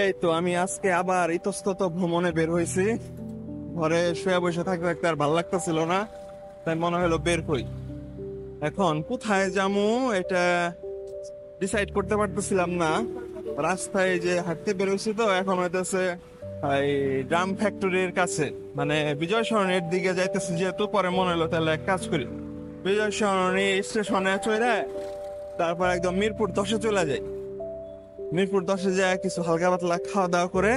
এই তো আমি আজকে আবার ইতস্তত ভ্রমণে বের হয়েছি। ঘরে শুয়ে বসে থাকতে থাকতে আর ভালো লাগতেছিল না, তাই মনে হলো বের হই। এখন কোথায় যামু এটা ডিসাইড করতে পারতেছিলাম না। রাস্তায় যে হাঁটতে বের হয়েছি, তো এখন হইতেছে এই ড্রাম ফ্যাক্টরির কাছে, মানে বিজয় সরণির দিকে যাইতেছি যেহেতু, পরে মনে হলো তাহলে এক কাজ করি, বিজয় সরণি স্টেশনে চলে তারপর একদম মিরপুর 10-এ চলে যাই। মিরপুর 10-এ যায় কিছু হালকা পাতলা খাওয়া দাওয়া করে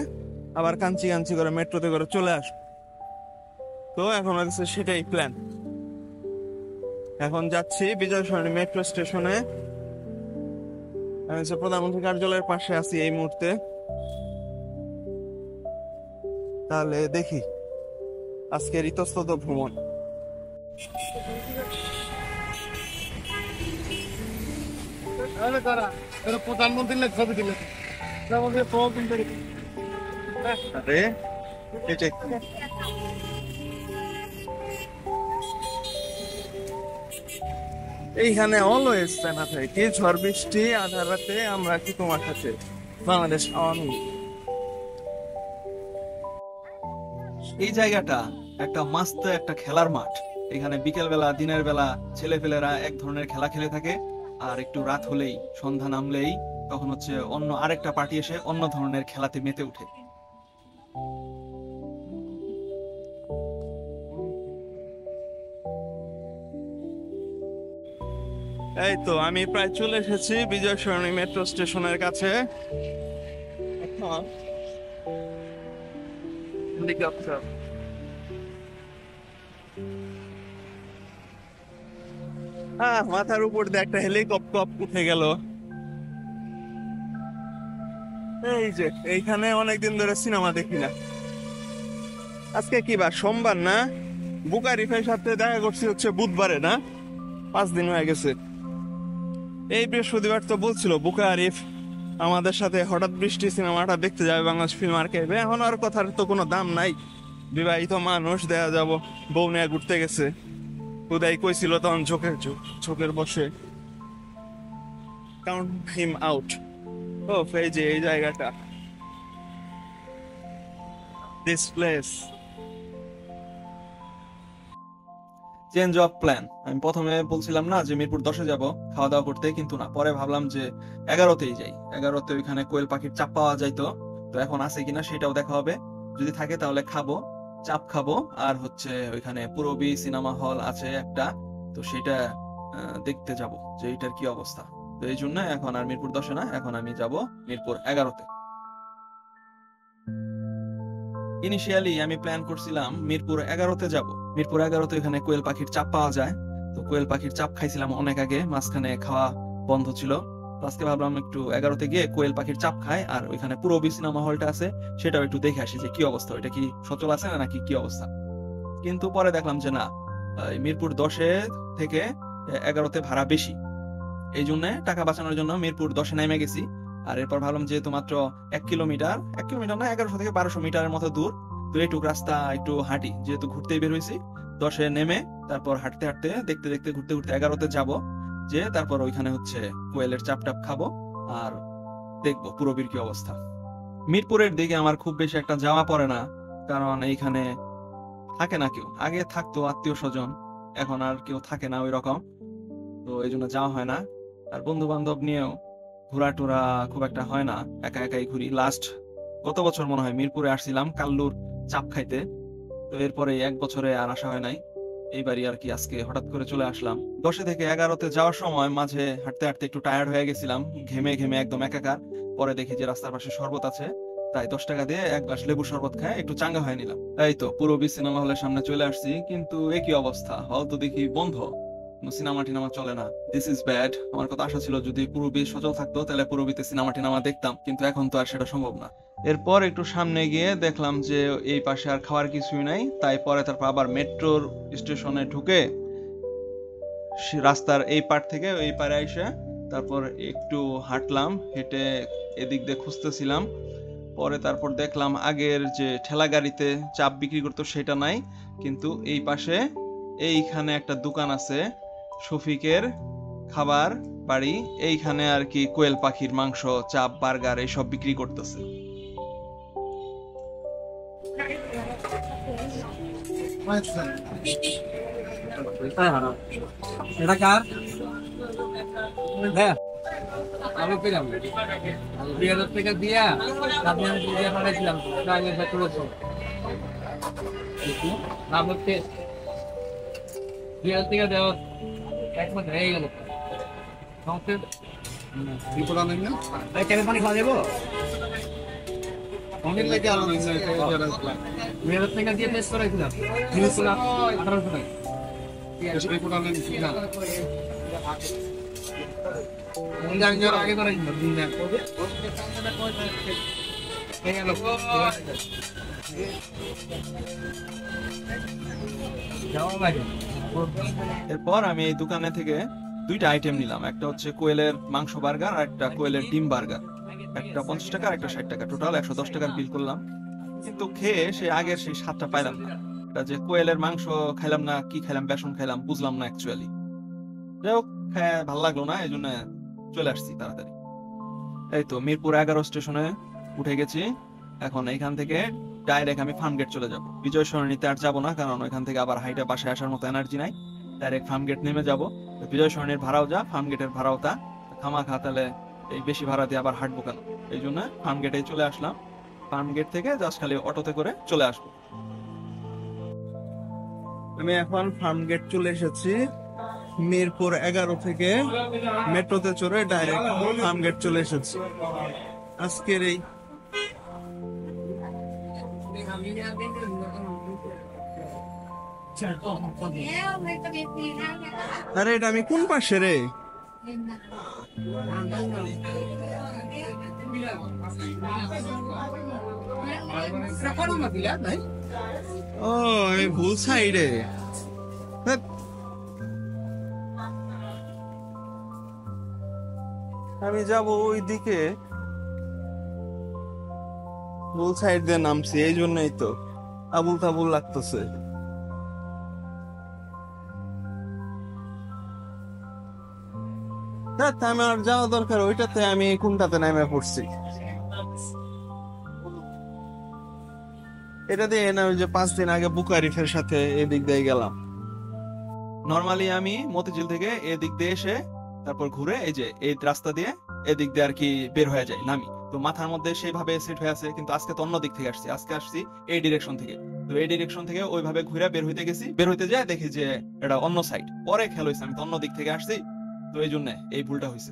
আবার কাঞ্চি কাঞ্চি করে মেট্রোতে করে চলে আস। তো এখন হচ্ছে সেটাই প্ল্যান। এখন যাচ্ছি বিজয় সরণি মেট্রো স্টেশনে। আমি হচ্ছে প্রধানমন্ত্রী কার্যালয়ের পাশে আছি এই মুহূর্তে। তাহলে দেখি আজকের ইতস্তত ভ্রমণ। প্রধানমন্ত্রীর ছবি দিলে আরে এটাই। এইখানে অলওয়েজ না থাকে ঝড় বৃষ্টি আধার রাতে আমরা কি তোমার সাথে বাংলাদেশ আওয়ামী লীগ। এই জায়গাটা একটা মাস্ত একটা খেলার মাঠ। এখানে বিকেল বেলা দিনের বেলা ছেলেপেলেরা এক ধরনের খেলা খেলে থাকে, আর একটু রাত হলেই সন্ধ্যা নামলেই তখন হচ্ছে অন্য আরেকটা পার্টি এসে অন্য ধরনের খেলাতে মেতে উঠে। এই তো আমি প্রায় চলে এসেছি বিজয় সরণি মেট্রো স্টেশনের কাছে। এখন হেলিকপ্টার, মাথার উপর দিয়ে একটা হেলিকপ্টার উঠে গেল। এই যে এইখানে অনেকদিন ধরে সিনেমা দেখি না। আজকে কি বার? সোমবার না? বুকারিফের সাথে দেখা করছি হচ্ছে বুধবারে, না? 5 দিন হয়ে গেছে। এই বৃহস্পতিবার তো বলছিল বুকা আরিফ আমাদের সাথে হঠাৎ বৃষ্টি সিনেমাটা দেখতে যাবে বাংলাদেশ ফিল্ম আর্কাইভে। এখন আর কথার তো কোনো দাম নাই, বিবাহিত মানুষ দেয়া যাব, বউ নিয়ে ঘুরতে গেছে। উদয় কইছিল তখন ঝোঁকের বসে কাউন্ট হিম আউট। ও এই যে এই জায়গাটা, this place. Change of plan. আমি প্রথমে বলছিলাম না যে মিরপুর 10-এ যাব খাওয়া দাওয়া করতে, কিন্তু না, পরে ভাবলাম যে 11তেই যাই। 11তে ওইখানে কোয়েল পাখির চাপ পাওয়া যাইতো, তো এখন আছে কিনা সেটাও দেখা হবে। যদি থাকে তাহলে খাবো, চাপ খাবো। আর হচ্ছে ওইখানে পূরবী সিনেমা হল আছে একটা, তো সেটা দেখতে যাব যে এটার কি অবস্থা। তো এই জন্য এখন আর মিরপুর 10-এ না, এখন আমি যাব মিরপুর 11তে। ইনিশিয়ালি আমি প্ল্যান করছিলাম মিরপুর 11তে যাব। মিরপুর 11তে এখানে কোয়েল পাখির চাপ পাওয়া যায়, তো কোয়েল পাখির চাপ খাইছিলাম অনেক আগে, মাঝখানে খাওয়া বন্ধ ছিল। তো আজকে ভাবলাম একটু 11তে গিয়ে কোয়েল পাখির চাপ খাই, আর ওইখানে পূরবী সিনেমা হলটা আছে সেটাও একটু দেখে আসি যে কি অবস্থা, ওইটা কি সচল আছে না নাকি কি অবস্থা। কিন্তু পরে দেখলাম যে না, এই মিরপুর 10-এ থেকে 11তে ভাড়া বেশি। এই জন্য টাকা বাঁচানোর জন্য মিরপুর 10-এ নেমে গেছি। আর এরপর ভাবলাম যেহেতু মাত্র 1 কিলোমিটার, 1 কিলোমিটার না, 1100 থেকে 1200 মিটারের মতো দূর, তো এইটুক রাস্তা একটু হাঁটি, যেহেতু ঘুরতেই বের হয়েছি। 10-এ নেমে তারপর হাঁটতে হাঁটতে দেখতে দেখতে ঘুরতে ঘুরতে 11তে যাব, যে তারপর ওইখানে হচ্ছে কোয়েলের চাপ টাপ খাবো আর দেখবো পুরোবির কি অবস্থা। মিরপুরের দিকে আমার খুব বেশি একটা যাওয়া পড়ে না, কারণ এইখানে থাকে না কেউ। আগে থাকতো আত্মীয় স্বজন, এখন আর কেউ থাকে না ওই রকম, তো এই জন্য যাওয়া হয় না। আর বন্ধু বান্ধব নিয়েও ঘোরা টোরা খুব একটা হয় না, একা একাই ঘুরি। লাস্ট গত বছর মনে হয় মিরপুরে আসছিলাম কাল্লুর চাপ খাইতে, তো এরপরে 1 বছরে আর আসা হয় নাই। এইবারই আর কি আজকে হঠাৎ করে চলে আসলাম। 10-এ থেকে 11তে যাওয়ার সময় মাঝে হাঁটতে হাঁটতে একটু টায়ার্ড হয়ে গেছিলাম, ঘেমে ঘেমে একদম একাকার। পরে দেখি যে রাস্তার পাশে শরবত আছে, তাই 10 টাকা দিয়ে 1 গ্লাস লেবু শরবত খায় একটু চাঙ্গা হয়ে নিলাম। এই তো পূরবী সিনেমা হলের সামনে চলে আসছি, কিন্তু একই অবস্থা, হল তো দেখি বন্ধ, সিনেমা টিনেমা চলে না। This is bad. আমার কথা আশা ছিল যদি পূরবী সচল থাকতো তাহলে পূরবীতে সিনেমা টিনেমা দেখতাম, কিন্তু এখন তো আর সেটা সম্ভব না। এরপর একটু সামনে গিয়ে দেখলাম যে এই পাশে আর খাওয়ার কিছুই নাই, তাই পরে তারপর আবার মেট্রোর স্টেশনে ঢুকে রাস্তার এই পার থেকে ওই পারে এসে তারপর একটু হাঁটলাম, হেঁটে এদিক দিয়ে খুঁজতেছিলাম। পরে তারপর দেখলাম আগের যে ঠেলা গাড়িতে চাপ বিক্রি করতো সেটা নাই, কিন্তু এই পাশে এইখানে একটা দোকান আছে শফিকের খাবার বাড়ি, এইখানে আর কি কোয়েল পাখির মাংস, চাপ, বার্গার এইসব বিক্রি করতেছে। এটা কার? হ্যাঁ আমি পেলাম 2000 টাকা দিয়া আপনি আমি দিয়ে পাঠাইছিলাম আগে চলেছ আপনি 2000 টাকা দেওয়া এক মাস হয়ে গেল রিপোর্ট আনেন না পানি খাওয়া যাবো অনেক লাগে আলো 2000 টাকা দিয়ে টেস্ট করাইছিলাম 1800 টাকা রিপোর্ট আনেন না আগে করাইছিলাম দিন না এরপর আমি এই দোকানে থেকে দুইটা আইটেম নিলাম, একটা হচ্ছে কোয়েলের মাংস বার্গার আর একটা কোয়েলের ডিম বার্গার। একটা 50 টাকা আর একটা 60 টাকা, টোটাল 110 টাকার বিল করলাম। কিন্তু খেয়ে সে আগের সেই স্বাদটা পাইলাম না। এটা যে কোয়েলের মাংস খাইলাম না কি খাইলাম, বেসন খাইলাম বুঝলাম না অ্যাকচুয়ালি। যাই হোক খায় ভালো লাগলো না, এই জন্য চলে আসছি তাড়াতাড়ি। এই তো মিরপুর 11 স্টেশনে উঠে গেছি। এখন এখান থেকে ডাইরেক্ট আমি ফার্মগেট চলে যাব। বিজয় সরণিতে আর যাবো না, কারণ ওইখান থেকে আবার হাইটে বাসায় আসার মতো এনার্জি নাই। ডাইরেক্ট ফার্মগেট নেমে যাব। বিজয় সরণির ভাড়াও যা, ফার্মগেটের ভাড়াও তা, খামাখা তাহলে এই বেশি ভাড়া দিয়ে আবার হাঁটবো কেন? এই জন্য ফার্মগেটে চলে আসলাম। ফার্মগেট থেকে জাস্ট খালি অটোতে করে চলে আসবো। আমি এখন ফার্মগেট চলে এসেছি। মিরপুর 11 থেকে মেট্রোতে চড়ে ডাইরেক্ট ফার্মগেট চলে এসেছি। আজকের এই আরে এটা আমি কোন পাশে রে? ও আমি ভুল সাইডে। আমি যাব ওই দিকে, ভুল সাইড দিয়ে নামছি, এই জন্যই তো আবুল তাবুল লাগতেছে। আমার যাওয়া দরকার ওইটাতে, আমি কোনটাতে নেমে পড়ছি। এটা দিয়ে না ওই যে 5 দিন আগে বুকারিফের সাথে এদিক দিয়ে গেলাম। নরমালি আমি মতিঝিল থেকে এদিক দিয়ে এসে তারপর ঘুরে এই যে এই রাস্তা দিয়ে এদিক দিয়ে আর কি বের হয়ে যায় নামি। তো মাথার মধ্যে সেইভাবে সেট হয়ে আছে, কিন্তু আজকে তো অন্য দিক থেকে আসছি। আজকে আসছি এই ডিরেকশন থেকে, তো এই ডিরেকশন থেকে ওইভাবে ঘুরে বের হইতে গেছি। বের হইতে যায় দেখি যে এটা অন্য সাইড। পরে খেয়াল হয়েছে আমি তো অন্য দিক থেকে আসছি, তো এই জন্য এই ভুলটা হয়েছে।